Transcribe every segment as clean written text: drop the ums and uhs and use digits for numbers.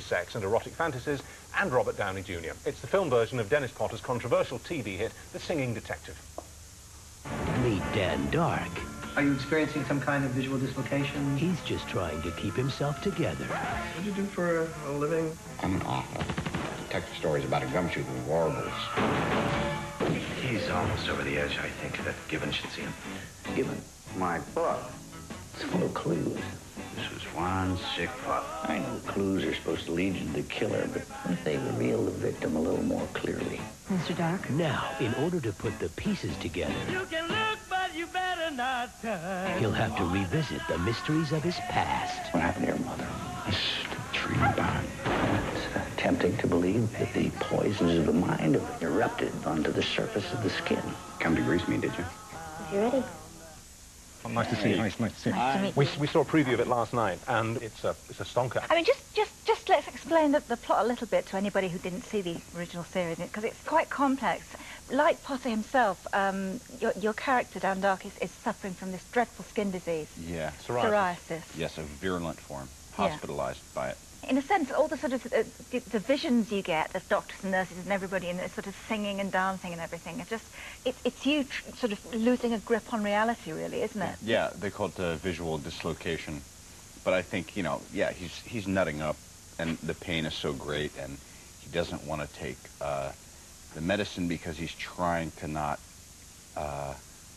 sex and erotic fantasies, and Robert Downey Jr. It's the film version of Dennis Potter's controversial TV hit, The Singing Detective. Meet Dan Dark. Are you experiencing some kind of visual dislocation? He's just trying to keep himself together. What do you do for a living? I'm an author. Detective stories about a gumshoe and warbles. He's almost over the edge. I think that Gibbon should see him. Gibbon, my book. It's full of clues. This was one sick pup. I know clues are supposed to lead you to the killer, but what if they reveal the victim a little more clearly? Mr. Dark? Now, in order to put the pieces together, You can look, but you better not touch. he'll have to revisit the mysteries of his past. What happened to your mother? This tree bark. It's tempting to believe that the poisons of the mind have erupted onto the surface of the skin. Come to grease me, did you? If you're ready. Oh, nice to see you. Nice to see you. Nice to meet you. We saw a preview of it last night, and it's a stonker. I mean, just let's explain the plot a little bit to anybody who didn't see the original series, because it's quite complex. Like Potter himself, your character, Dan Dark, is suffering from this dreadful skin disease. Yeah. Psoriasis. Yes, a virulent form. Yeah. Hospitalized by it. In a sense, all the sort of the visions you get as doctors and nurses and everybody, and sort of singing and dancing and everything, it's you sort of losing a grip on reality, really, isn't it? Yeah, they call it visual dislocation. But I think, you know, yeah, he's nutting up, and the pain is so great, and he doesn't want to take the medicine because he's trying to not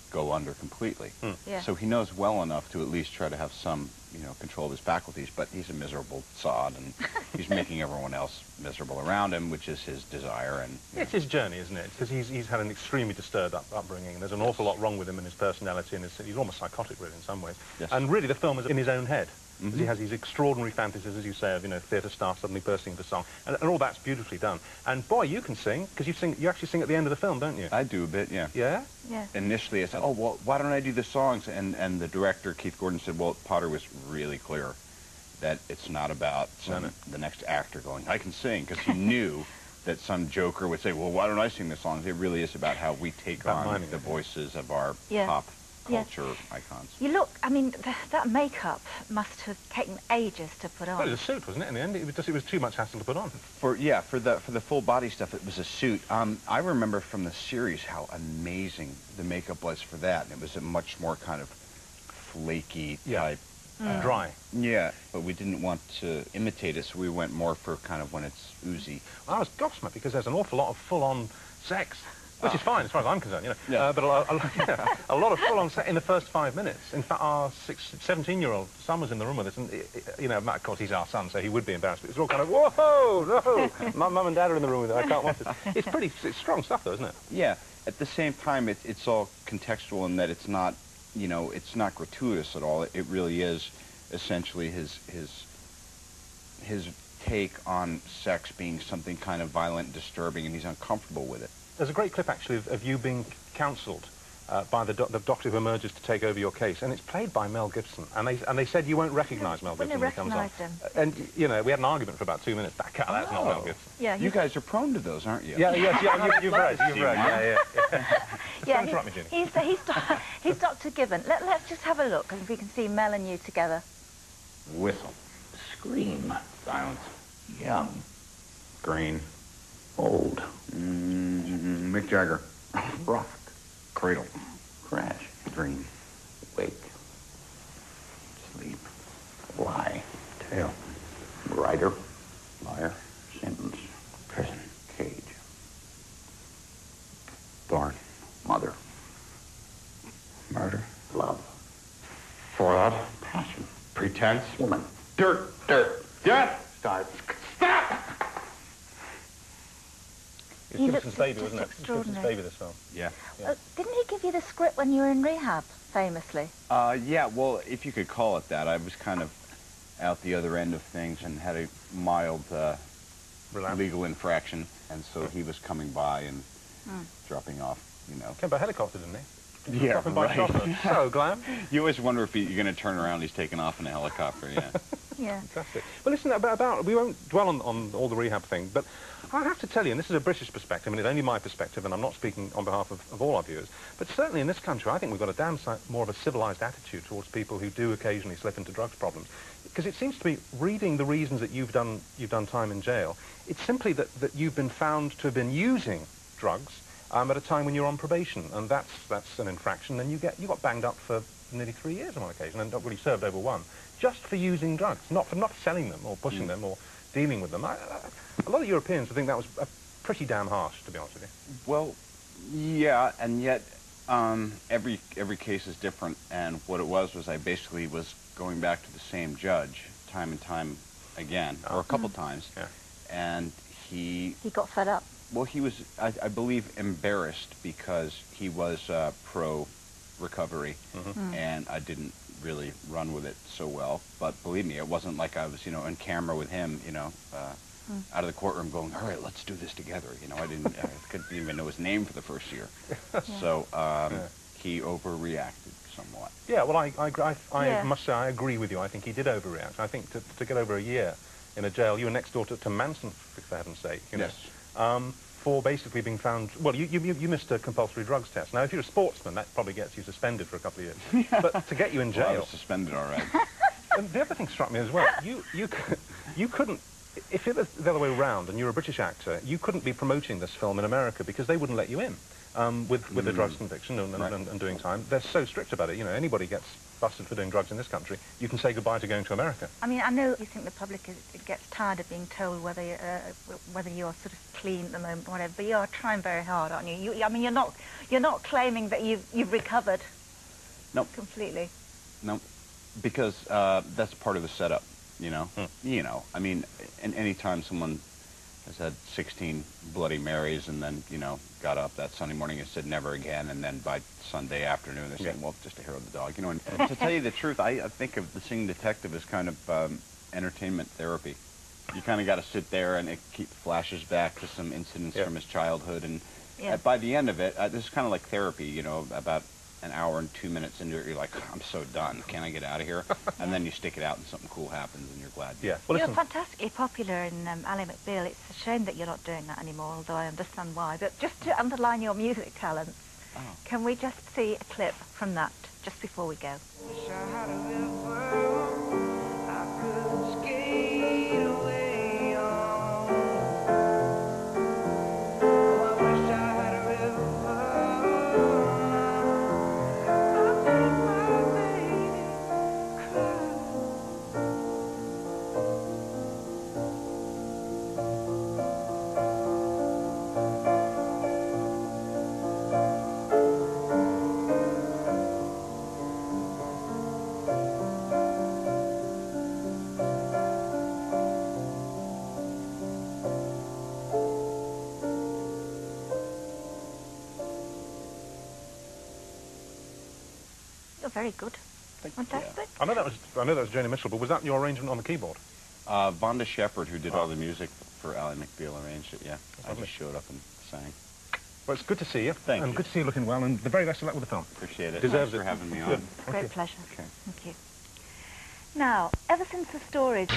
go under completely. Yeah. So he knows well enough to at least try to have some, you know, control of his faculties, but he's a miserable sod, and he's making everyone else miserable around him, which is his desire. And It's his journey, isn't it? Because he's had an extremely disturbed upbringing, and there's an awful lot wrong with him and his personality, and he's almost psychotic, really, in some ways. Yes. And really, the film is in his own head. He has these extraordinary fantasies, as you say, of, you know, theatre staff suddenly bursting into song, and all that's beautifully done. And boy, you can sing, because you actually sing at the end of the film, don't you? I do a bit, yeah. Yeah? Yeah. Initially, I said, oh, well, why don't I do the songs? And the director, Keith Gordon, said, well, Potter was really clear that it's not about the next actor going, I can sing, because he knew that some joker would say, well, why don't I sing the songs? It really is about how we take on the voices of our pop culture icons. You look, I mean, that makeup must have taken ages to put on. Well, it was a suit, wasn't it, in the end? It was too much hassle to put on. For the full body stuff, it was a suit. I remember from the series how amazing the makeup was for that, and it was a much more kind of flaky type. Dry. Yeah, but we didn't want to imitate it, so we went more for kind of when it's oozy. I was gobsmacked, because there's an awful lot of full-on sex. Which is fine, as far as I'm concerned, you know. Yeah. But a lot of full-on sex in the first 5 minutes. In fact, our 17-year-old son was in the room with us, and, you know, of course, he's our son, so he would be embarrassed, but it's all kind of, whoa, no, my mum and dad are in the room with it, I can't watch it. It's strong stuff, though, isn't it? Yeah. At the same time, it's all contextual in that it's not, you know, it's not gratuitous at all. It really is essentially his take on sex being something kind of violent and disturbing, and he's uncomfortable with it. There's a great clip, actually, of you being counselled by the doctor who emerges to take over your case, and it's played by Mel Gibson, and they said you won't recognise Mel Gibson when he comes on. And, you know, we had an argument for about 2 minutes. That's not Mel Gibson. Yeah, you guys are prone to those, aren't you? Yeah, you've read, yeah. He's Dr. Gibbon. Let's just have a look, and we can see Mel and you together. Whistle. Scream. Silence. Young. Green. Old. Mick Jagger. Rock. Cradle. Crash. Dream. Wake. Sleep. Lie. Tail. Writer. Liar. Sentence. Prison. Cage. Barn. Mother. Murder. Love. Fraud. Passion. Pretense. Woman. Dirt. Death. Start. Stop! It's Gibson's baby, wasn't it? It's Gibson's baby, this film. Yeah. Didn't he give you the script when you were in rehab, famously? Yeah, well, if you could call it that. I was kind of out the other end of things and had a mild legal infraction, and so he was coming by and dropping off, you know. Came by helicopter, didn't he? Yeah, dropping by chopper. So glam. You always wonder if you're going to turn around, he's taking off in a helicopter, yeah. Yeah. Fantastic. Well, listen, we won't dwell on all the rehab thing, but I have to tell you, and this is a British perspective, and it's only my perspective, and I'm not speaking on behalf of all our viewers, but certainly in this country, I think we've got a damn sight more of a civilised attitude towards people who do occasionally slip into drugs problems. Because it seems to be, reading the reasons that you've done time in jail, it's simply that you've been found to have been using drugs at a time when you're on probation, and that's an infraction, and you got banged up for nearly 3 years on one occasion, and not really served over one, just for using drugs, not selling them or pushing them or dealing with them. A lot of Europeans would think that was pretty damn harsh, to be honest with you. Well, yeah, and yet every case is different, and what it was I basically was going back to the same judge time and time again, or a couple times, and he got fed up. Well, he was, I believe, embarrassed because he was pro-recovery, and I didn't really run with it so well. But believe me, it wasn't like I was, you know, on camera with him, you know, out of the courtroom going, all right, let's do this together. You know, I couldn't even know his name for the first year. So he overreacted somewhat. Yeah, well, I must say I agree with you. I think he did overreact. I think to get over a year in a jail, you were next door to Manson, for heaven's sake. You know? Yes. For basically being found... Well, you missed a compulsory drugs test. Now, if you're a sportsman, that probably gets you suspended for a couple of years. But to get you in jail... Well, I was suspended, all right. And the other thing struck me as well. You couldn't... If it was the other way around and you're a British actor, you couldn't be promoting this film in America because they wouldn't let you in with the drugs conviction and doing time. They're so strict about it. You know, anybody gets busted for doing drugs in this country, you can say goodbye to going to America. I mean, I know you think the public gets tired of being told whether you're sort of clean at the moment or whatever, but you are trying very hard, aren't you? I mean, you're not claiming that you've recovered. Nope. Completely. Nope. Because that's part of the setup, you know. You know, I mean, any time someone has had 16 Bloody Marys and then, you know, got up that Sunday morning and said never again, and then by Sunday afternoon they're saying, well, just a hair of the dog. You know, and to tell you the truth, I think of the Singing Detective as kind of entertainment therapy. You kind of got to sit there and it flashes back to some incidents from his childhood, and by the end of it, this is kind of like therapy, you know, about an hour and 2 minutes into it, you're like, I'm so done. Can I get out of here? And then you stick it out and something cool happens and you're glad. Yeah. Well, you're fantastically popular in Ally McBeal. It's a shame that you're not doing that anymore, although I understand why. But just to underline your music talents, can we just see a clip from that just before we go? You're very good. Fantastic. I know that was Joni Mitchell, but was that your arrangement on the keyboard? Vonda Shepard, who did all the music for Ally McBeal, arranged it, I just showed up and sang. Well, it's good to see you. Thank you. And good to see you looking well, and the very best of luck with the film. Appreciate it. Deserves Thanks for having me on. Great pleasure. Okay. Thank you. Now, ever since the stories...